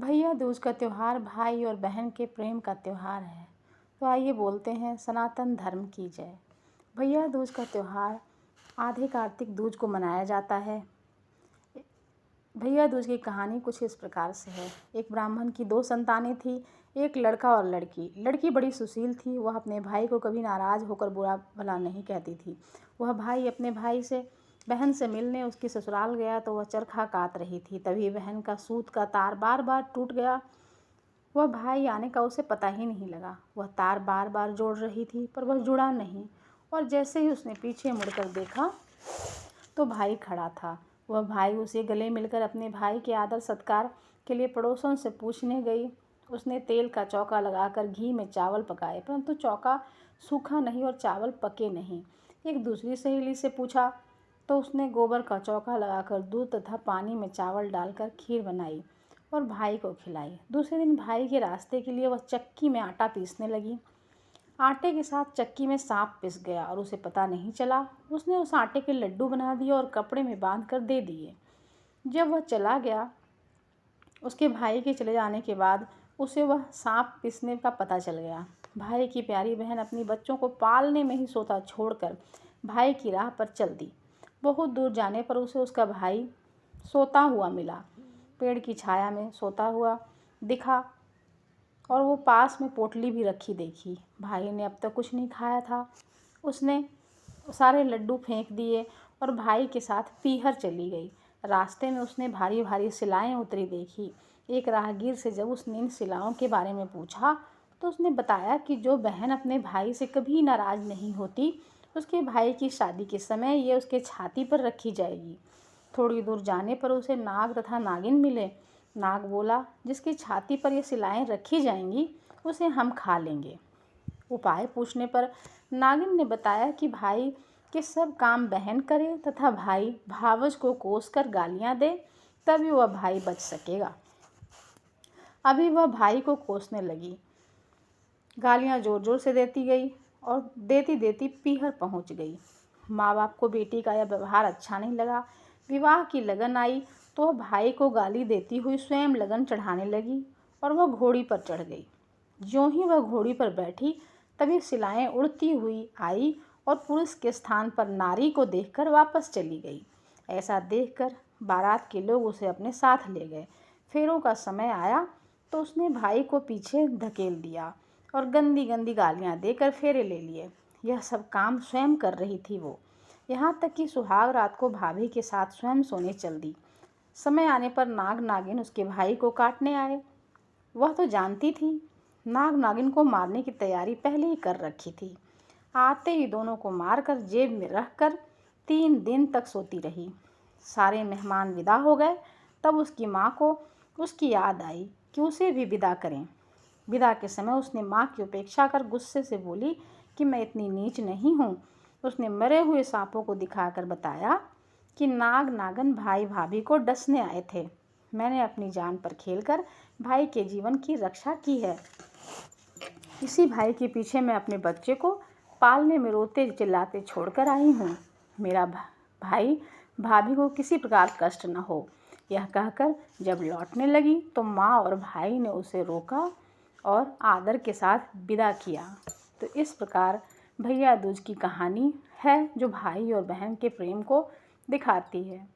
भैया दूज का त्यौहार भाई और बहन के प्रेम का त्यौहार है। तो आइए बोलते हैं सनातन धर्म की जय। भैया दूज का त्यौहार आधे कार्तिक दूज को मनाया जाता है। भैया दूज की कहानी कुछ इस प्रकार से है। एक ब्राह्मण की 2 संतानें थी, एक लड़का और लड़की। लड़की बड़ी सुशील थी, वह अपने भाई को कभी नाराज़ होकर बुरा भला नहीं कहती थी। वह भाई अपने भाई से बहन से मिलने उसकी ससुराल गया तो वह चरखा कात रही थी। तभी बहन का सूत का तार बार बार टूट गया। वह भाई आने का उसे पता ही नहीं लगा। वह तार बार बार जोड़ रही थी पर वह जुड़ा नहीं, और जैसे ही उसने पीछे मुड़कर देखा तो भाई खड़ा था। वह भाई उसे गले मिलकर अपने भाई के आदर सत्कार के लिए पड़ोसन से पूछने गई। उसने तेल का चौका लगाकर घी में चावल पकाए, परंतु चौका सूखा नहीं और चावल पके नहीं। एक दूसरी सहेली से पूछा तो उसने गोबर का चौका लगाकर दूध तथा पानी में चावल डालकर खीर बनाई और भाई को खिलाई। दूसरे दिन भाई के रास्ते के लिए वह चक्की में आटा पीसने लगी। आटे के साथ चक्की में सांप पिस गया और उसे पता नहीं चला। उसने उस आटे के लड्डू बना दिए और कपड़े में बांध कर दे दिए। जब वह चला गया, उसके भाई के चले जाने के बाद उसे वह सांप पिसने का पता चल गया। भाई की प्यारी बहन अपनी बच्चों को पालने में ही सोता छोड़कर भाई की राह पर चल दी। बहुत दूर जाने पर उसे उसका भाई सोता हुआ मिला। पेड़ की छाया में सोता हुआ दिखा और वो पास में पोटली भी रखी देखी। भाई ने अब तक कुछ नहीं खाया था। उसने सारे लड्डू फेंक दिए और भाई के साथ पीहर चली गई। रास्ते में उसने भारी भारी सिलाएं उतरी देखी। एक राहगीर से जब उसने इन सिलाओं के बारे में पूछा तो उसने बताया कि जो बहन अपने भाई से कभी नाराज़ नहीं होती, उसके भाई की शादी के समय ये उसके छाती पर रखी जाएगी। थोड़ी दूर जाने पर उसे नाग तथा नागिन मिले। नाग बोला, जिसकी छाती पर ये सिलाएं रखी जाएंगी उसे हम खा लेंगे। उपाय पूछने पर नागिन ने बताया कि भाई के सब काम बहन करे तथा भाई भावज को कोसकर गालियां दे, तभी वह भाई बच सकेगा। अभी वह भाई को कोसने लगी, गालियां जोर जोर से देती गई और देती देती पीहर पहुंच गई। माँ बाप को बेटी का यह व्यवहार अच्छा नहीं लगा। विवाह की लगन आई तो वह भाई को गाली देती हुई स्वयं लगन चढ़ाने लगी और वह घोड़ी पर चढ़ गई। ज्यों ही वह घोड़ी पर बैठी तभी सिलाएं उड़ती हुई आई और पुरुष के स्थान पर नारी को देखकर वापस चली गई। ऐसा देखकर बारात के लोग उसे अपने साथ ले गए। फेरों का समय आया तो उसने भाई को पीछे धकेल दिया और गंदी गंदी गालियां देकर फेरे ले लिए। यह सब काम स्वयं कर रही थी वो। यहाँ तक कि सुहाग रात को भाभी के साथ स्वयं सोने चल दी। समय आने पर नाग नागिन उसके भाई को काटने आए। वह तो जानती थी, नाग नागिन को मारने की तैयारी पहले ही कर रखी थी। आते ही दोनों को मारकर जेब में रखकर 3 दिन तक सोती रही। सारे मेहमान विदा हो गए, तब उसकी माँ को उसकी याद आई कि उसे भी विदा करें। विदा के समय उसने माँ की उपेक्षा कर गुस्से से बोली कि मैं इतनी नीच नहीं हूँ। उसने मरे हुए सांपों को दिखाकर बताया कि नाग नागन भाई भाभी को डसने आए थे। मैंने अपनी जान पर खेलकर भाई के जीवन की रक्षा की है। इसी भाई के पीछे मैं अपने बच्चे को पालने में रोते चिल्लाते छोड़कर आई हूँ। मेरा भाई भाभी को किसी प्रकार कष्ट न हो। यह कहकर जब लौटने लगी तो माँ और भाई ने उसे रोका और आदर के साथ विदा किया। तो इस प्रकार भैया दूज की कहानी है जो भाई और बहन के प्रेम को दिखाती है।